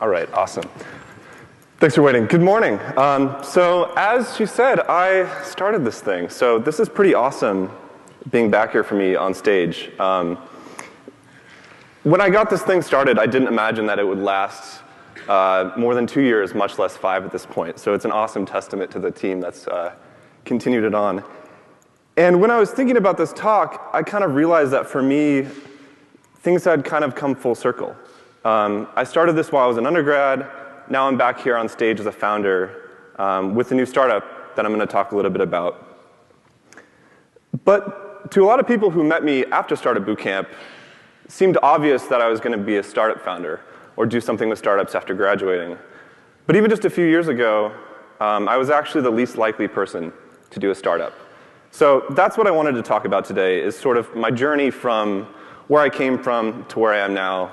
All right, awesome. Thanks for waiting. Good morning. So as she said, I started this thing. So this is pretty awesome being back here for me on stage. When I got this thing started, I didn't imagine that it would last more than 2 years, much less 5 at this point. So it's an awesome testament to the team that's continued it on. And when I was thinking about this talk, I kind of realized that for me, things had kind of come full circle. I started this while I was an undergrad. Now I'm back here on stage as a founder with a new startup that I'm going to talk a little bit about. But to a lot of people who met me after Startup Bootcamp, it seemed obvious that I was going to be a startup founder or do something with startups after graduating. But even just a few years ago, I was actually the least likely person to do a startup. So that's what I wanted to talk about today, is sort of my journey from where I came from to where I am now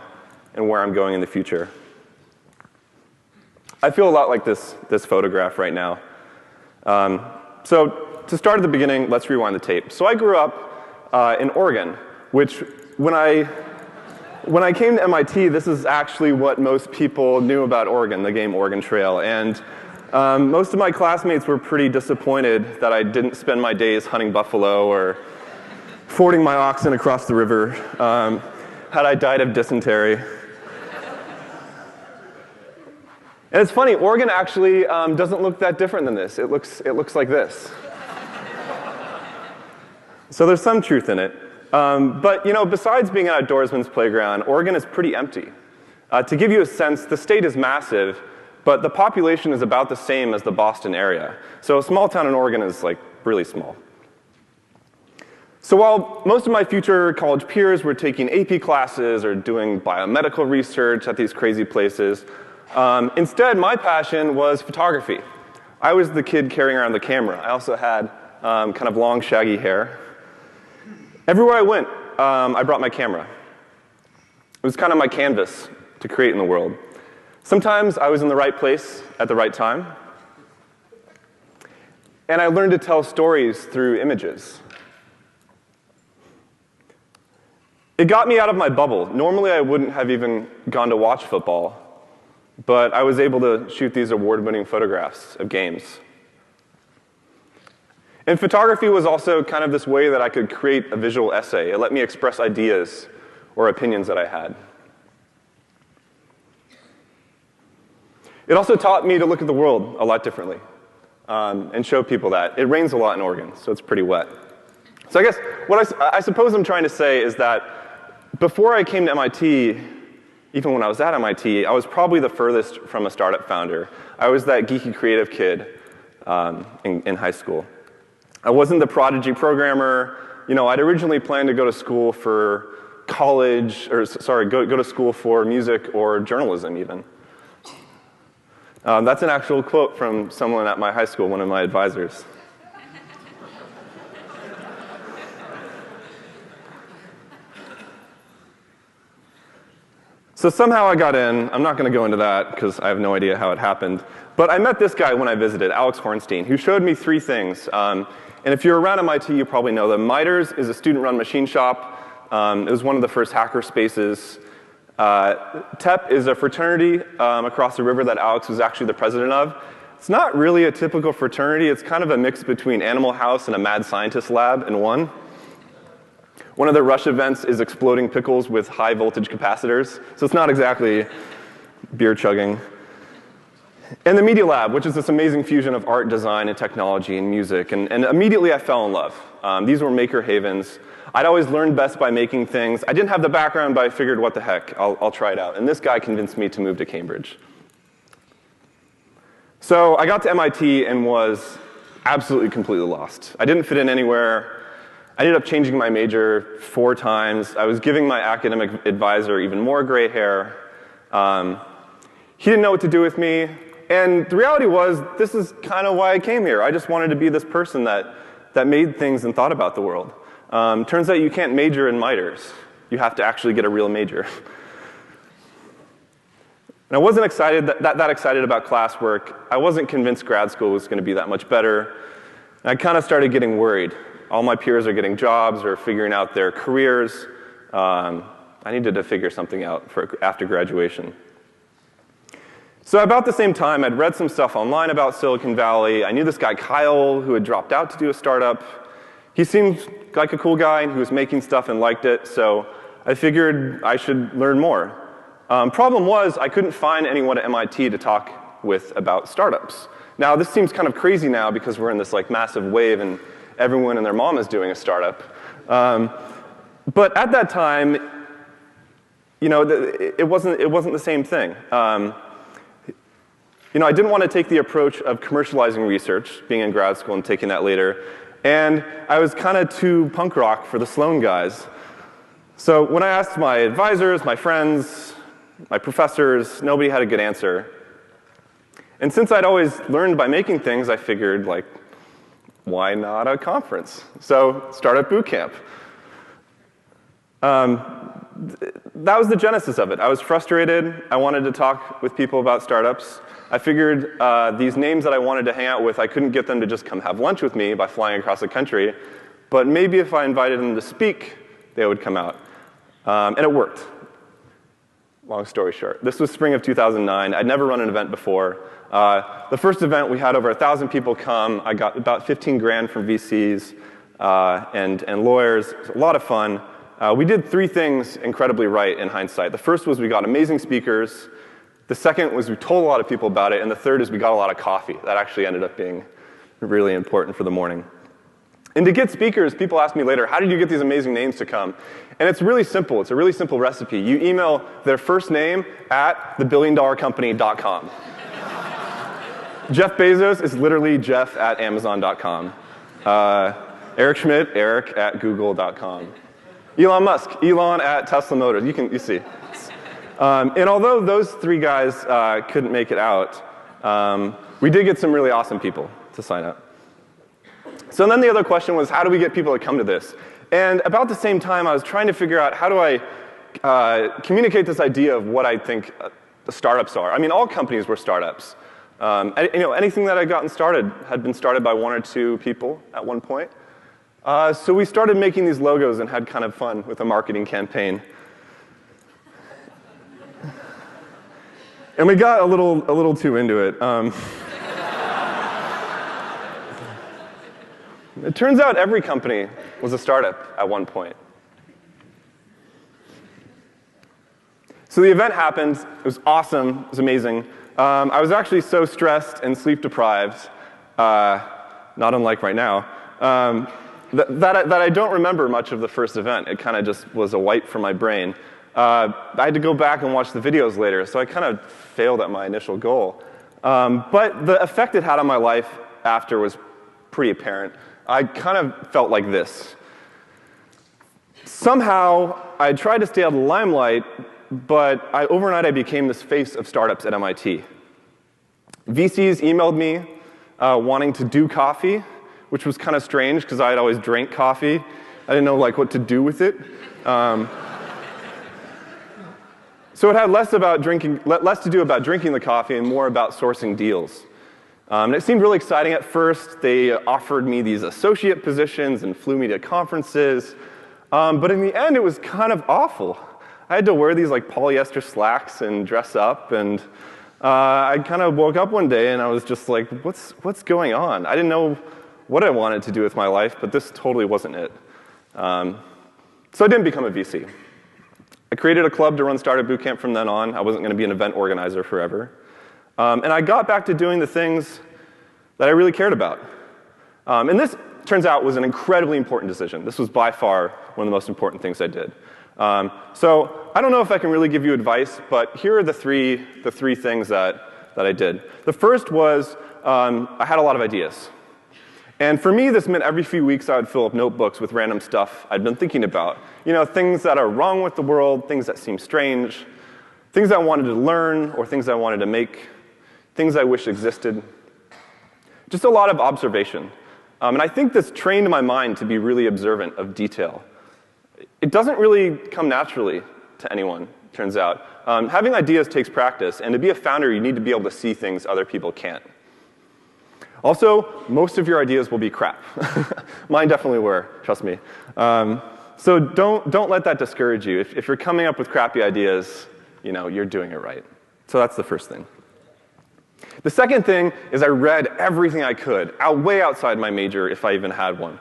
and where I'm going in the future. I feel a lot like this photograph right now. So to start at the beginning, let's rewind the tape. So I grew up in Oregon, which when I came to MIT, this is actually what most people knew about Oregon, the game Oregon Trail. And most of my classmates were pretty disappointed that I didn't spend my days hunting buffalo or fording my oxen across the river had I died of dysentery. And it's funny, Oregon actually doesn't look that different than this. It looks like this. So there's some truth in it. But besides being an outdoorsman's playground, Oregon is pretty empty. To give you a sense, the state is massive, but the population is about the same as the Boston area. So a small town in Oregon is like really small. So while most of my future college peers were taking AP classes or doing biomedical research at these crazy places, instead my passion was photography. I was the kid carrying around the camera. I also had kind of long, shaggy hair. Everywhere I went, I brought my camera. It was kind of my canvas to create in the world. Sometimes I was in the right place at the right time. And I learned to tell stories through images. It got me out of my bubble. Normally, I wouldn't have even gone to watch football, but I was able to shoot these award-winning photographs of games. And photography was also kind of this way that I could create a visual essay. It let me express ideas or opinions that I had. It also taught me to look at the world a lot differently and show people that. It rains a lot in Oregon, so it's pretty wet. So I guess what I suppose I'm trying to say is that before I came to MIT, even when I was at MIT, I was probably the furthest from a startup founder. I was that geeky creative kid in high school. I wasn't the prodigy programmer. I'd originally planned to go to school for go to school for music or journalism even. That's an actual quote from someone at my high school, one of my advisors. So somehow I got in. I'm not going to go into that because I have no idea how it happened. But I met this guy when I visited, Alex Hornstein, who showed me 3 things. And if you're around MIT, you probably know them. MITRES is a student-run machine shop. It was one of the first hacker spaces. TEP is a fraternity across the river that Alex was actually the president of. It's not really a typical fraternity. It's kind of a mix between Animal House and a mad scientist lab in one. One of their rush events is exploding pickles with high voltage capacitors. So it's not exactly beer chugging. And the Media Lab, which is this amazing fusion of art, design, and technology and music. And immediately I fell in love. These were maker havens. I'd always learned best by making things. I didn't have the background, but I figured, what the heck, I'll try it out. And this guy convinced me to move to Cambridge. So I got to MIT and was absolutely completely lost. I didn't fit in anywhere. I ended up changing my major 4 times. I was giving my academic advisor even more gray hair. He didn't know what to do with me. And the reality was, this is kind of why I came here. I just wanted to be this person that made things and thought about the world. Turns out you can't major in MITRES. You have to actually get a real major. And I wasn't that excited about classwork. I wasn't convinced grad school was going to be that much better. And I kind of started getting worried. All my peers are getting jobs or figuring out their careers. I needed to figure something out for after graduation. So about the same time, I'd read some stuff online about Silicon Valley. I knew this guy, Kyle, who had dropped out to do a startup. He seemed like a cool guy who was making stuff and liked it, so I figured I should learn more. Problem was, I couldn't find anyone at MIT to talk with about startups. Now, this seems kind of crazy now because we're in this like massive wave and everyone and their mom is doing a startup. But at that time, you know, it wasn't the same thing. You know, I didn't want to take the approach of commercializing research, being in grad school and taking that later. And I was kind of too punk rock for the Sloan guys. So when I asked my advisors, my friends, my professors, nobody had a good answer. And since I'd always learned by making things, I figured, like, why not a conference? So Startup Bootcamp. That was the genesis of it. I was frustrated. I wanted to talk with people about startups. I figured these names that I wanted to hang out with, I couldn't get them to just come have lunch with me by flying across the country. But maybe if I invited them to speak, they would come out. And it worked. Long story short. This was spring of 2009. I'd never run an event before. The first event, we had over 1,000 people come. I got about 15 grand from VCs and lawyers. It was a lot of fun. We did 3 things incredibly right in hindsight. The first was we got amazing speakers. The second was we told a lot of people about it. And the third is we got a lot of coffee. That actually ended up being really important for the morning. And to get speakers, people ask me later, how did you get these amazing names to come? And it's really simple. It's a really simple recipe. You email their first name at thebillionDollarCompany.com. Jeff Bezos is literally Jeff at Amazon.com. Eric Schmidt, Eric at Google.com. Elon Musk, Elon at Tesla Motors. You see. And although those 3 guys couldn't make it out, we did get some really awesome people to sign up. So then the other question was, how do we get people to come to this? And about the same time, I was trying to figure out how do I communicate this idea of what I think the startups are. I mean, all companies were startups. You know, anything that had gotten started had been started by 1 or 2 people at one point. So we started making these logos and had kind of fun with a marketing campaign. And we got a little too into it. It turns out every company was a startup at one point. So the event happened. It was awesome. It was amazing. I was actually so stressed and sleep deprived, not unlike right now, that I don't remember much of the first event. It kind of just was a wipe from my brain. I had to go back and watch the videos later, so I kind of failed at my initial goal. But the effect it had on my life after was pretty apparent. I kind of felt like this. Somehow, I tried to stay out of the limelight, but overnight I became this face of startups at MIT. VCs emailed me wanting to do coffee, which was kind of strange because I had always drank coffee. I didn't know like what to do with it. So it had less to do about drinking the coffee and more about sourcing deals. And it seemed really exciting at first. They offered me these associate positions and flew me to conferences. But in the end, it was kind of awful. I had to wear these like polyester slacks and dress up. And I kind of woke up one day and I was just like, what's going on? I didn't know what I wanted to do with my life, but this totally wasn't it. So I didn't become a VC. I created a club to run Startup Bootcamp from then on. I wasn't going to be an event organizer forever. And I got back to doing the things that I really cared about. And this, turns out, was an incredibly important decision. This was by far one of the most important things I did. So I don't know if I can really give you advice, but here are the three things that I did. The first was I had a lot of ideas. And for me, this meant every few weeks I would fill up notebooks with random stuff I'd been thinking about. You know, things that are wrong with the world, things that seem strange, things I wanted to learn or things I wanted to make, things I wish existed. Just a lot of observation. And I think this trained my mind to be really observant of detail. It doesn't really come naturally to anyone, turns out. Having ideas takes practice, and to be a founder, you need to be able to see things other people can't. Also, most of your ideas will be crap. Mine definitely were, trust me. So don't let that discourage you. If you're coming up with crappy ideas, you know, you're doing it right. So that's the first thing. The second thing is I read everything I could, way outside my major if I even had one.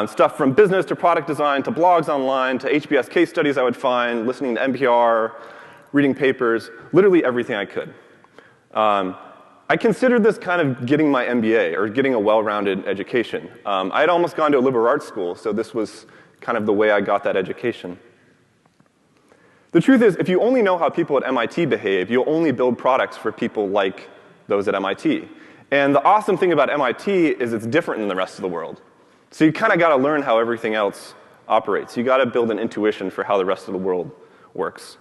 Stuff from business to product design to blogs online to HBS case studies I would find, listening to NPR, reading papers, literally everything I could. I considered this kind of getting my MBA or getting a well-rounded education. I had almost gone to a liberal arts school, so this was kind of the way I got that education. The truth is, if you only know how people at MIT behave, you'll only build products for people like those at MIT. And the awesome thing about MIT is it's different than the rest of the world. So you kind of got to learn how everything else operates. You got to build an intuition for how the rest of the world works.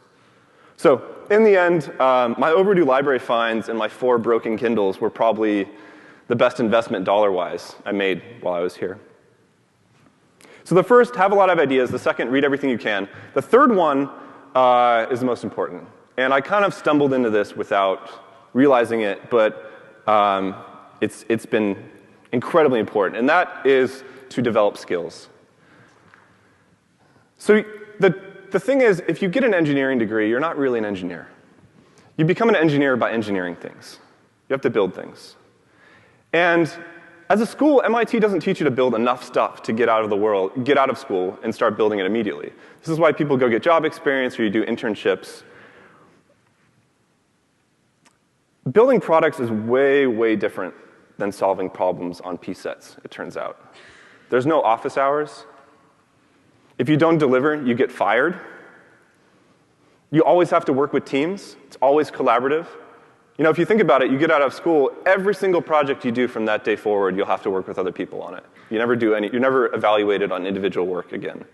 So in the end, my overdue library finds and my 4 broken Kindles were probably the best investment dollar-wise I made while I was here. So the first, have a lot of ideas. The second, read everything you can. The third one is the most important. And I kind of stumbled into this without realizing it, but it's been incredibly important. And that is to develop skills. So the thing is, if you get an engineering degree, you're not really an engineer. You become an engineer by engineering things. You have to build things. And as a school, MIT doesn't teach you to build enough stuff to get out of school and start building it immediately. This is why people go get job experience or you do internships. Building products is way, way different than solving problems on P sets, it turns out. There's no office hours. If you don't deliver, you get fired. You always have to work with teams. It's always collaborative. You know, if you think about it, you get out of school, every single project you do from that day forward, you'll have to work with other people on it. You're never evaluated on individual work again.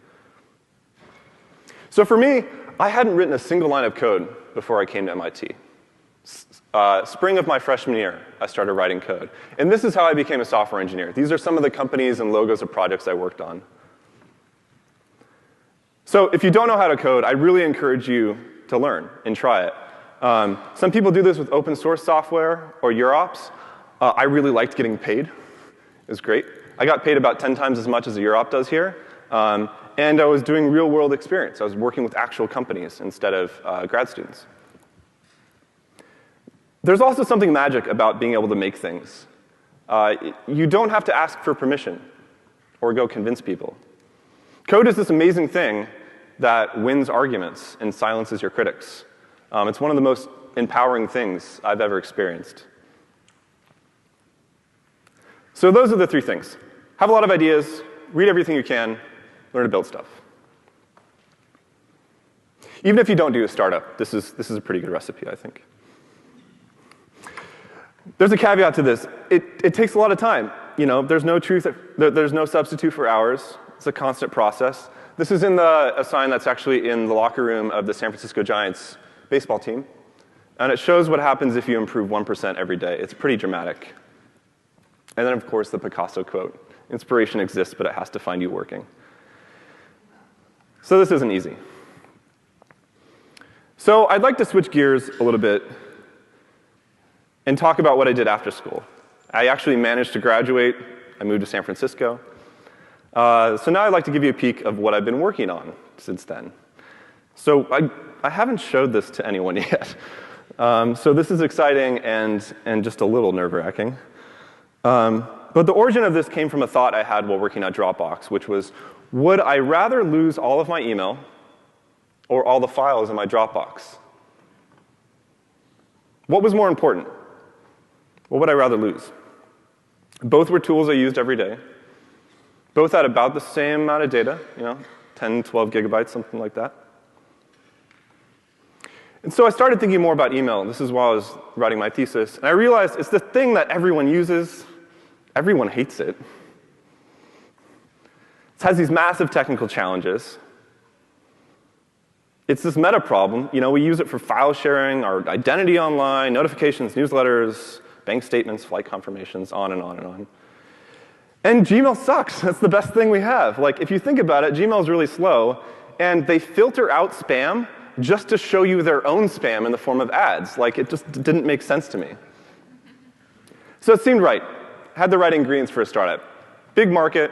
So for me, I hadn't written a single line of code before I came to MIT. Spring of my freshman year, I started writing code. And this is how I became a software engineer. These are some of the companies and logos of projects I worked on. So if you don't know how to code, I really encourage you to learn and try it. Some people do this with open source software or UROPs. I really liked getting paid. It was great. I got paid about 10 times as much as a UROP does here. And I was doing real world experience. I was working with actual companies instead of grad students. There's also something magic about being able to make things. You don't have to ask for permission or go convince people. Code is this amazing thing that wins arguments and silences your critics. It's one of the most empowering things I've ever experienced. So those are the 3 things. Have a lot of ideas, read everything you can, learn to build stuff. Even if you don't do a startup, this is a pretty good recipe, I think. There's a caveat to this. It takes a lot of time. You know, there's no substitute for hours. It's a constant process. This is in a sign that's actually in the locker room of the San Francisco Giants baseball team. And it shows what happens if you improve 1% every day. It's pretty dramatic. And then, of course, the Picasso quote. Inspiration exists, but it has to find you working. So this isn't easy. So I'd like to switch gears a little bit and talk about what I did after school. I actually managed to graduate. I moved to San Francisco. So now I'd like to give you a peek of what I've been working on since then. So I haven't showed this to anyone yet. So this is exciting and just a little nerve-wracking. But the origin of this came from a thought I had while working at Dropbox, which was, would I rather lose all of my email or all the files in my Dropbox? What was more important? What would I rather lose? Both were tools I used every day. Both had about the same amount of data, 10, 12 gigabytes, something like that. And so I started thinking more about email. This is while I was writing my thesis. And I realized it's the thing that everyone uses. Everyone hates it. It has these massive technical challenges. It's this meta problem. We use it for file sharing, our identity online, notifications, newsletters, bank statements, flight confirmations, on and on and on. And Gmail sucks. That's the best thing we have. Like, if you think about it, Gmail is really slow, and they filter out spam just to show you their own spam in the form of ads. Like, it just didn't make sense to me. So it seemed right. Had the right ingredients for a startup. Big market,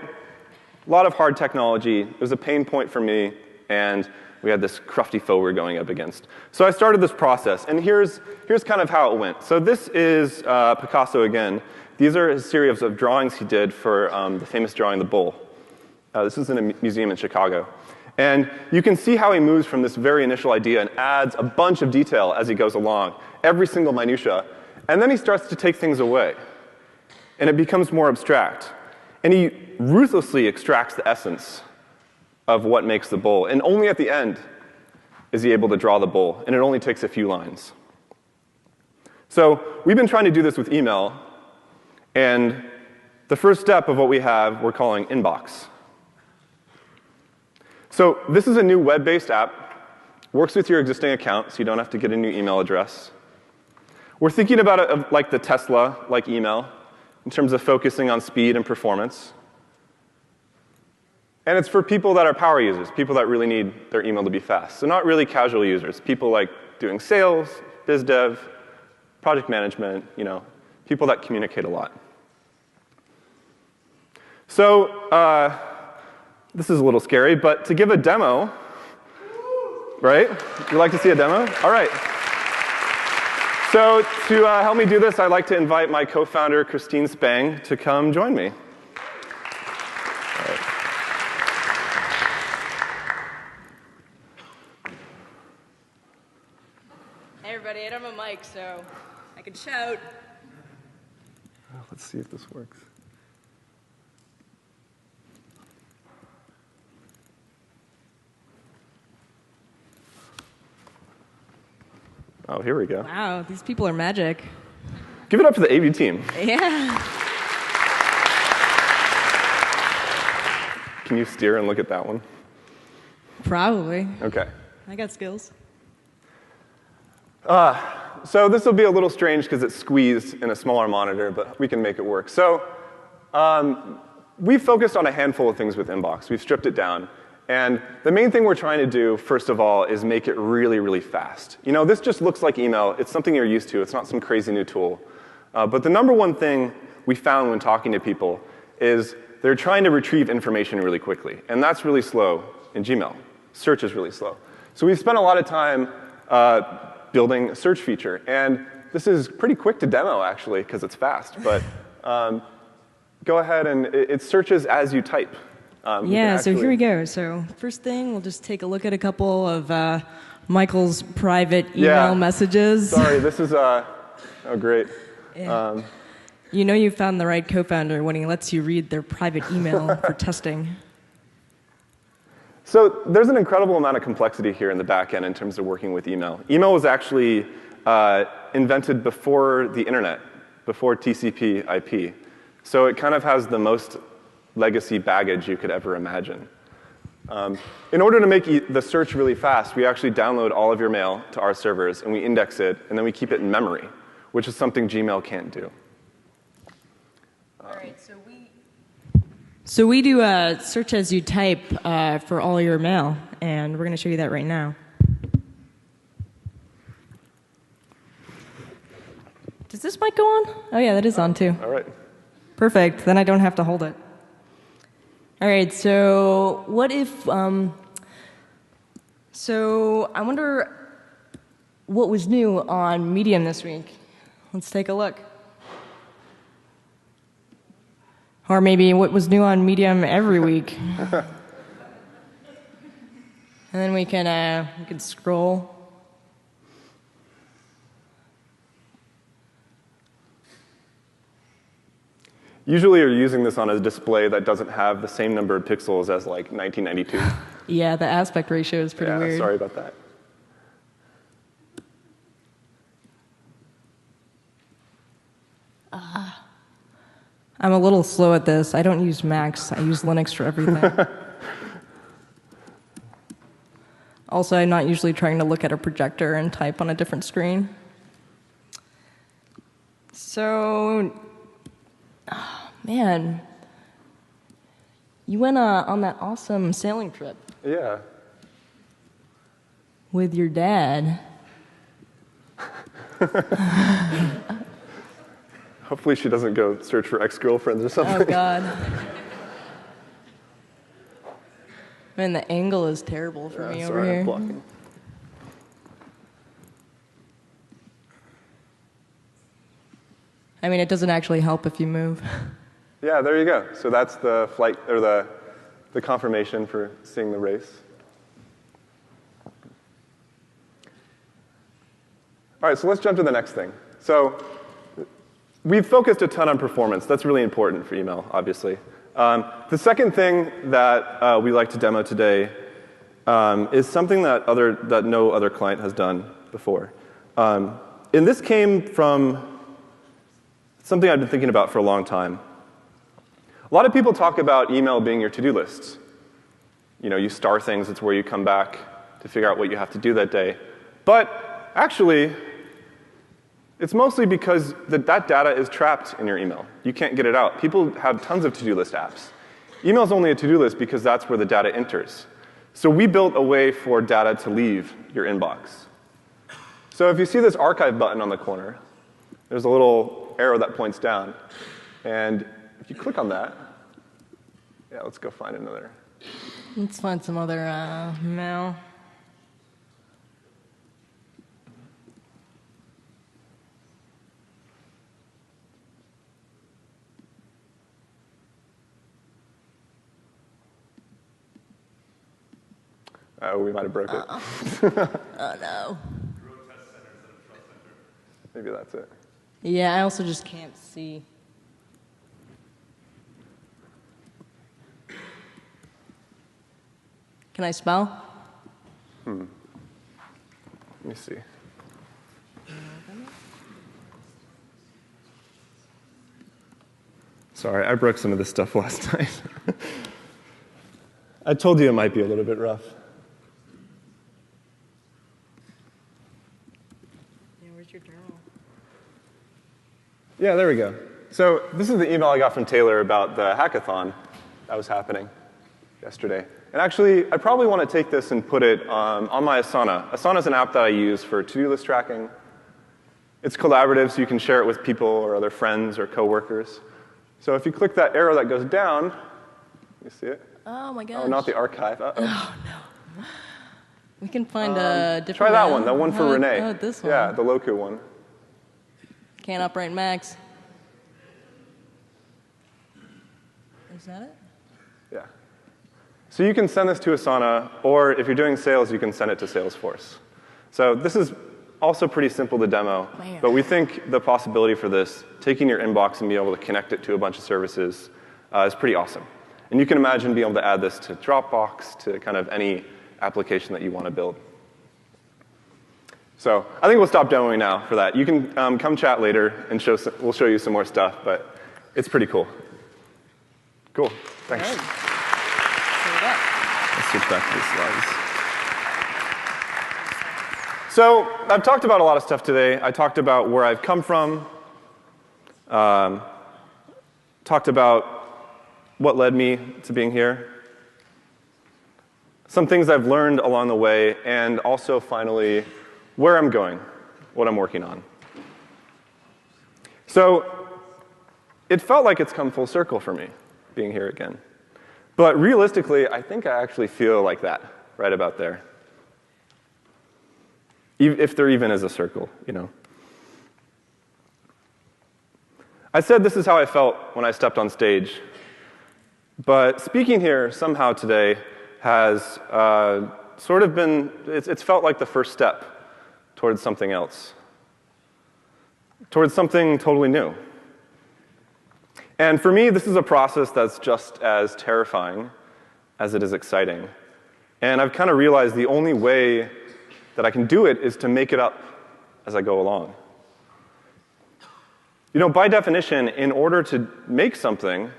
a lot of hard technology. It was a pain point for me, and we had this crufty foe we were going up against. So I started this process, and here's kind of how it went. So this is Picasso again. These are a series of drawings he did for the famous drawing, The Bull. This is in a museum in Chicago. And you can see how he moves from this very initial idea and adds a bunch of detail as he goes along, every single minutia. And then he starts to take things away. And it becomes more abstract. And he ruthlessly extracts the essence of what makes the bull. And only at the end is he able to draw the bull. And it only takes a few lines. So we've been trying to do this with email. And the first step of what we have, we're calling inbox. So this is a new web-based app. Works with your existing account, so you don't have to get a new email address. We're thinking about it like the Tesla, like email, in terms of focusing on speed and performance. And it's for people that are power users, people that really need their email to be fast. So not really casual users, people like doing sales, biz dev, project management, people that communicate a lot. So this is a little scary, but to give a demo, right? You'd like to see a demo? All right. So to help me do this, I'd like to invite my co-founder, Christine Spang, to come join me. Hey everybody, I don't have a mic, so I can shout. Let's see if this works. Oh, here we go. Wow, these people are magic. Give it up for the AV team. Yeah. Can you steer and look at that one? Probably. OK. I got skills. So this will be a little strange because it's squeezed in a smaller monitor, but we can make it work. So we've focused on a handful of things with Inbox. We've stripped it down. And the main thing we're trying to do, first of all, is make it really, really fast. This just looks like email. It's something you're used to. It's not some crazy new tool. But the number one thing we found when talking to people is they're trying to retrieve information really quickly. And that's really slow in Gmail. Search is really slow. So we've spent a lot of time building a search feature. And this is pretty quick to demo, actually, because it's fast. But go ahead, and it searches as you type. Yeah, so here we go. So first thing, we'll just take a look at a couple of Michael's private email messages. Sorry, this is, oh, great. Yeah. You found the right co-founder when he lets you read their private email for testing. So there's an incredible amount of complexity here in the back end in terms of working with email. Email was actually invented before the internet, before TCP IP. So it kind of has the most legacy baggage you could ever imagine. In order to make the search really fast, we actually download all of your mail to our servers, and we index it, and then we keep it in memory, which is something Gmail can't do. All right, so we do a search as you type for all your mail, and we're going to show you that right now. Does this mic go on? Oh, yeah, that is on, too. All right. Perfect. Then I don't have to hold it. All right, so what if, so I wonder what was new on Medium this week. Let's take a look. Or maybe what was new on Medium every week. And then we can scroll. Usually you're using this on a display that doesn't have the same number of pixels as like 1992. Yeah, the aspect ratio is pretty weird. Sorry about that. I'm a little slow at this. I don't use Macs. I use Linux for everything. Also, I'm not usually trying to look at a projector and type on a different screen. So, oh, man, you went on that awesome sailing trip. Yeah. With your dad. Hopefully she doesn't go search for ex-girlfriends or something. Oh, God. Man, the angle is terrible for me over sorry, here. I'm blocking. I mean, it doesn't actually help if you move. Yeah, there you go. So that's the flight, or the confirmation for seeing the race. All right, so let's jump to the next thing. So we've focused a ton on performance. That's really important for email, obviously. The second thing that we like to demo today is something that no other client has done before. And this came from something I've been thinking about for a long time. A lot of people talk about email being your to-do lists. You know, you star things, it's where you come back to figure out what you have to do that day. But actually, it's mostly because that data is trapped in your email. You can't get it out. People have tons of to-do list apps. Email is only a to-do list because that's where the data enters. So we built a way for data to leave your inbox. So if you see this archive button on the corner, there's a little arrow that points down. And if you click on that, yeah, let's go find another. Let's find some other mail. Oh, we might have broke it. Oh, no. Maybe that's it. Yeah, I also just can't see. Can I spell? Let me see. Sorry, I broke some of this stuff last night. I told you it might be a little bit rough. Yeah, where's your journal? Yeah, there we go. So this is the email I got from Taylor about the hackathon that was happening yesterday. And actually, I probably want to take this and put it on my Asana. Asana is an app that I use for to-do list tracking. It's collaborative, so you can share it with people or other friends or coworkers. So if you click that arrow that goes down, you see it? Oh, my gosh. Oh, not the archive. Uh-oh. Oh, no. We can find a different Try that mail. one, the one for Renee. Oh, this one. Yeah, the Loku one. Can't operate Macs. Is that it? Yeah. So you can send this to Asana, or if you're doing sales, you can send it to Salesforce. So this is also pretty simple to demo, but we think the possibility for this, taking your inbox and being able to connect it to a bunch of services, is pretty awesome. And you can imagine being able to add this to Dropbox, to kind of any application that you want to build. So I think we'll stop demoing now for that. You can come chat later, and we'll show you some more stuff, but it's pretty cool. Cool. Thanks. Good. Let's switch back to the slides. So I've talked about a lot of stuff today. I talked about where I've come from, talked about what led me to being here, some things I've learned along the way, and also, finally, where I'm going, what I'm working on. So it felt like it's come full circle for me, being here again. But realistically, I think I actually feel like that, right about there. If there even is a circle, you know. I said this is how I felt when I stepped on stage. But speaking here somehow today has sort of been, it's felt like the first step towards something else, towards something totally new. And for me, this is a process that's just as terrifying as it is exciting. And I've kind of realized the only way that I can do it is to make it up as I go along. You know, by definition, in order to make something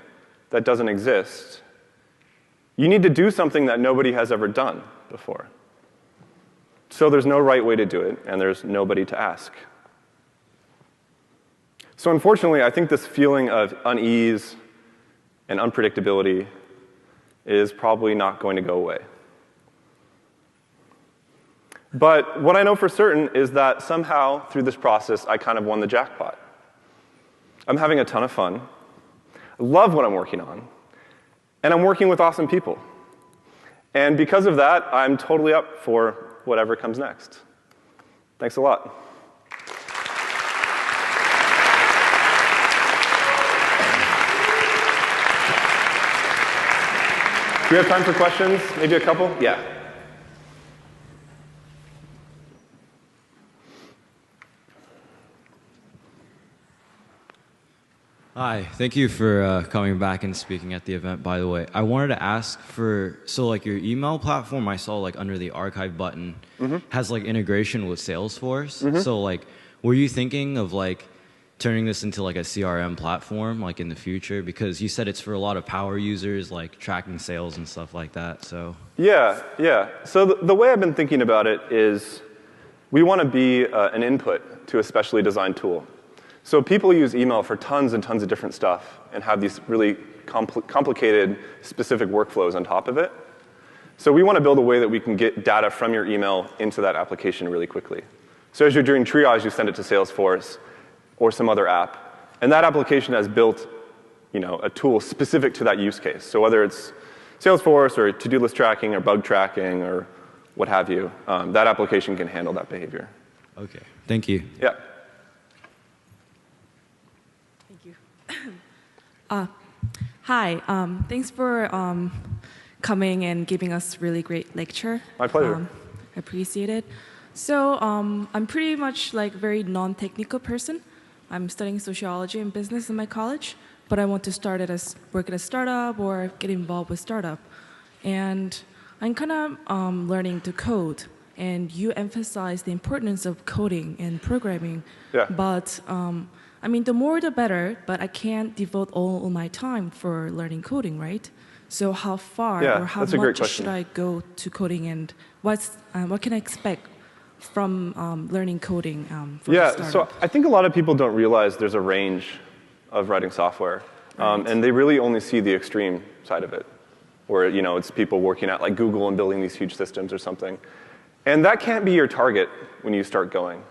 that doesn't exist, you need to do something that nobody has ever done before. So there's no right way to do it, and there's nobody to ask. So unfortunately, I think this feeling of unease and unpredictability is probably not going to go away. But what I know for certain is that somehow, through this process, I kind of won the jackpot. I'm having a ton of fun. I love what I'm working on. And I'm working with awesome people. And because of that, I'm totally up for whatever comes next. Thanks a lot. Do we have time for questions? Maybe a couple? Yeah. Hi, thank you for coming back and speaking at the event, by the way. I wanted to ask so like your email platform, I saw like under the archive button, has like integration with Salesforce. So like, were you thinking of like turning this into like a CRM platform like in the future? Because you said it's for a lot of power users, like tracking sales and stuff like that, so. Yeah. So the way I've been thinking about it is we want to be an input to a specially designed tool. So people use email for tons and tons of different stuff and have these really complicated, specific workflows on top of it. So we want to build a way that we can get data from your email into that application really quickly. So as you're doing triage, you send it to Salesforce or some other app. And that application has built a tool specific to that use case. So whether it's Salesforce or to-do list tracking or bug tracking or what have you, that application can handle that behavior. Okay, thank you. Yeah. Hi, thanks for coming and giving us really great lecture. My pleasure. I appreciate it. So I'm pretty much like a very non-technical person. I'm studying sociology and business in my college, but I want to work at a startup or get involved with startup. And I'm kind of learning to code. And you emphasize the importance of coding and programming. Yeah. But I mean, the more the better, but I can't devote all my time for learning coding, right? So how far or how much should I go to coding, and what can I expect from learning coding for the startup? So I think a lot of people don't realize there's a range of writing software, and they really only see the extreme side of it, where it's people working at like Google and building these huge systems or something. And that can't be your target when you start going.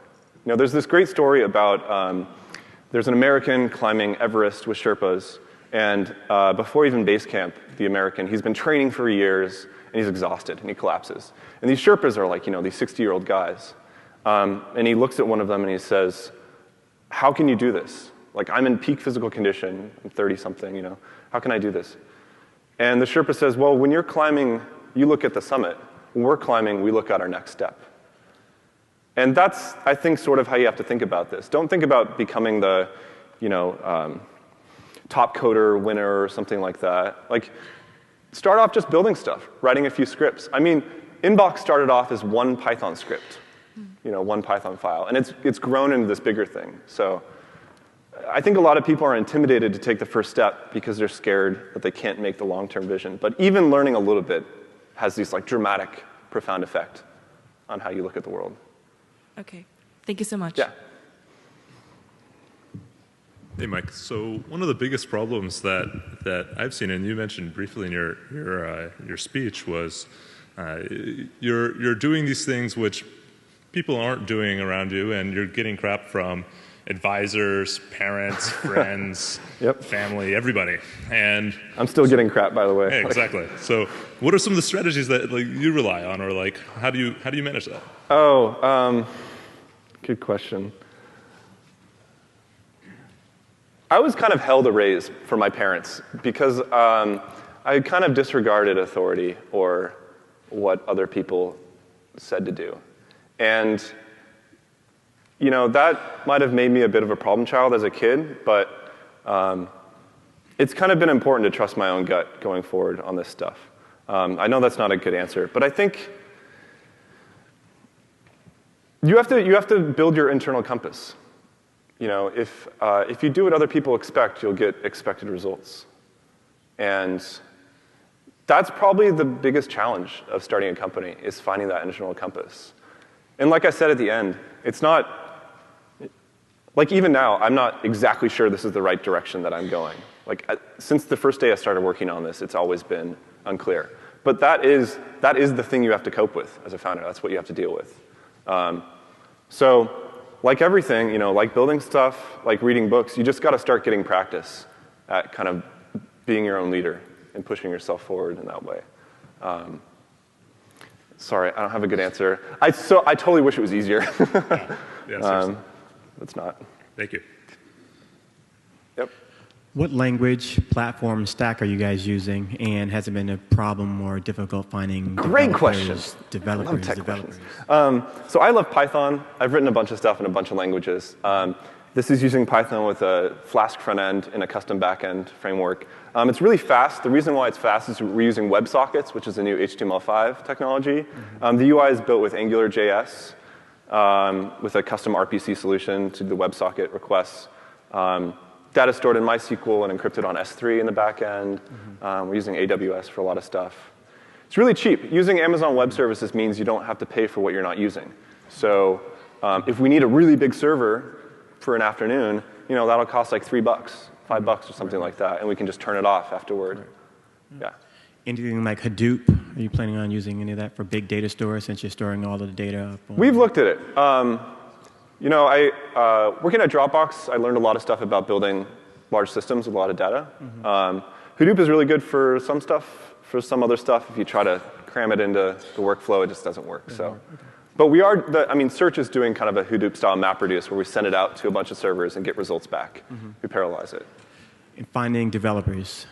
There's this great story about there's an American climbing Everest with Sherpas, and before even Bootcamp, the American, he's been training for years, and he's exhausted, and he collapses. And these Sherpas are like, these 60-year-old guys. And he looks at one of them and he says, how can you do this? Like, I'm in peak physical condition, I'm 30-something, how can I do this? And the Sherpa says, well, when you're climbing, you look at the summit. When we're climbing, we look at our next step. And that's, I think, sort of how you have to think about this. Don't think about becoming the, top coder winner or something like that. Like, start off just building stuff, writing a few scripts. I mean, Inbox started off as one Python script, one Python file, and it's grown into this bigger thing. So I think a lot of people are intimidated to take the first step because they're scared that they can't make the long-term vision. But even learning a little bit has these like dramatic, profound effect on how you look at the world. Okay, thank you so much. Yeah. Hey, Mike. So one of the biggest problems that I've seen, and you mentioned briefly in your speech, was you're doing these things which people aren't doing around you, and you're getting crap from advisors, parents, friends, family, everybody. And I'm still getting crap, by the way. Yeah, exactly. So what are some of the strategies that you rely on, or like how do you manage that? Oh, good question. I was kind of hell to raise for my parents because I kind of disregarded authority or what other people said to do. And that might have made me a bit of a problem child as a kid, but it's kind of been important to trust my own gut going forward on this stuff. I know that's not a good answer, but I think you have to build your internal compass. If you do what other people expect, you'll get expected results. And that's probably the biggest challenge of starting a company, is finding that internal compass. And like I said at the end, it's not, like even now, I'm not exactly sure this is the right direction that I'm going. Like since the first day I started working on this, it's always been unclear. But that is the thing you have to cope with as a founder. That's what you have to deal with. So like everything, like building stuff, like reading books, you just got to start getting practice at kind of being your own leader and pushing yourself forward in that way. Sorry, I don't have a good answer. I totally wish it was easier. Yeah, seriously. It's not. Thank you. Yep. What language, platform, stack are you guys using, and has it been a problem or difficult finding Great question. developers? I love tech questions. So I love Python. I've written a bunch of stuff in a bunch of languages. This is using Python with a Flask front end and a custom backend framework. It's really fast. The reason why it's fast is we're using WebSockets, which is a new HTML5 technology. The UI is built with AngularJS with a custom RPC solution to the WebSocket requests. Data stored in MySQL and encrypted on S3 in the backend. We're using AWS for a lot of stuff. It's really cheap. Using Amazon Web Services means you don't have to pay for what you're not using. So if we need a really big server for an afternoon, that'll cost like $3, $5 or something like that, and we can just turn it off afterward. Yeah. Anything like Hadoop? Are you planning on using any of that for big data storage since you're storing all of the data up? We've looked at it. Working at Dropbox, I learned a lot of stuff about building large systems with a lot of data. Hadoop is really good for some stuff. For some other stuff, if you try to cram it into the workflow, it just doesn't work. But search is doing kind of a Hadoop-style MapReduce where we send it out to a bunch of servers and get results back. We parallelize it. In finding developers.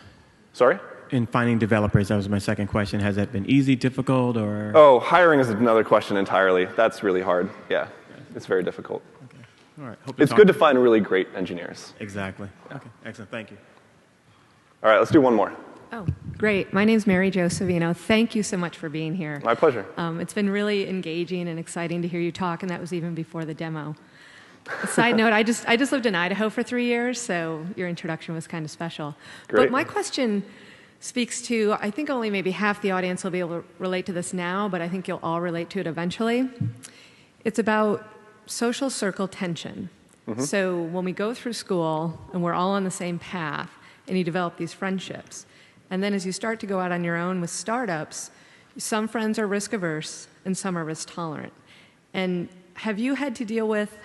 Sorry? In finding developers, that was my second question. Has that been easy, difficult, or? Oh, hiring is another question entirely. That's really hard. Yeah, it's very difficult. Okay. All right. It's good to find really great engineers. Exactly. Okay. Excellent. Thank you. All right, let's do one more. Oh, great. My name's Mary Jo Savino. Thank you so much for being here. My pleasure. It's been really engaging and exciting to hear you talk, and that was even before the demo. A side note, I just lived in Idaho for 3 years, so your introduction was kind of special. Great. But my question speaks to, I think only maybe half the audience will be able to relate to this now, but I think you'll all relate to it eventually. It's about social circle tension. So when we go through school and we're all on the same path and you develop these friendships, and then as you start to go out on your own with startups, some friends are risk averse and some are risk tolerant. And have you had to deal with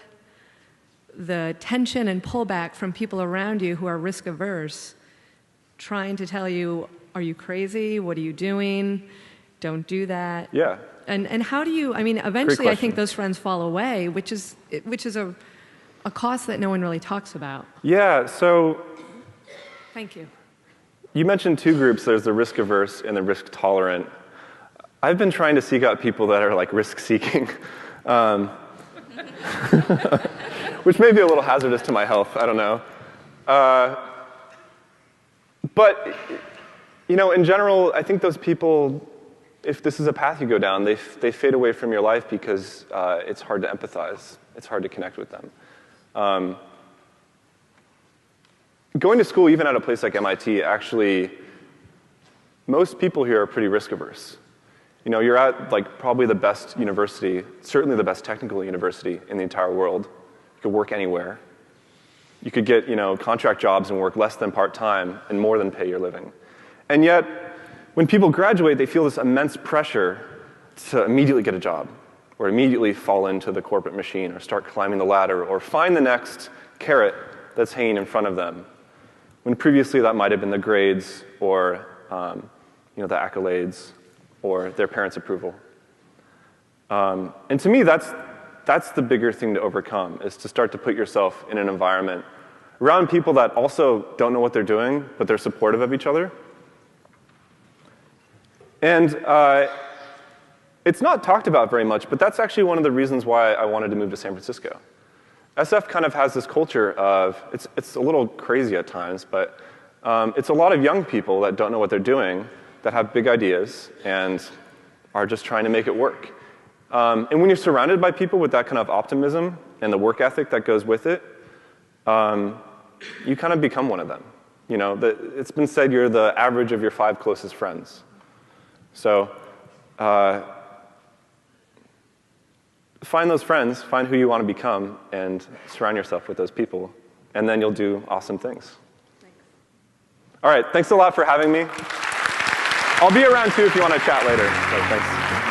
the tension and pullback from people around you who are risk averse, trying to tell you, are you crazy? What are you doing? Don't do that. Yeah. And how do you, eventually I think those friends fall away, which is a cost that no one really talks about. Yeah, so. Thank you. You mentioned two groups. There's the risk averse and the risk tolerant. I've been trying to seek out people that are like risk seeking, which may be a little hazardous to my health. I don't know. But in general, I think those people, if this is a path you go down, they fade away from your life because it's hard to empathize. It's hard to connect with them. Going to school, even at a place like MIT, actually, most people here are pretty risk averse. You're at like probably the best university, certainly the best technical university in the entire world. You could work anywhere. You could get contract jobs and work less than part-time and more than pay your living. And yet, when people graduate, they feel this immense pressure to immediately get a job or immediately fall into the corporate machine or start climbing the ladder or find the next carrot that's hanging in front of them. When previously that might have been the grades or the accolades or their parents' approval. And to me, that's the bigger thing to overcome, is to start to put yourself in an environment around people that also don't know what they're doing, but they're supportive of each other. And it's not talked about very much, but that's actually one of the reasons why I wanted to move to San Francisco. SF kind of has this culture of, it's a little crazy at times, but it's a lot of young people that don't know what they're doing, that have big ideas, and are just trying to make it work. And when you're surrounded by people with that kind of optimism and the work ethic that goes with it, you kind of become one of them. It's been said you're the average of your 5 closest friends. So find those friends, find who you want to become, and surround yourself with those people. And then you'll do awesome things. Thanks. All right, thanks a lot for having me. I'll be around too if you want to chat later. So thanks.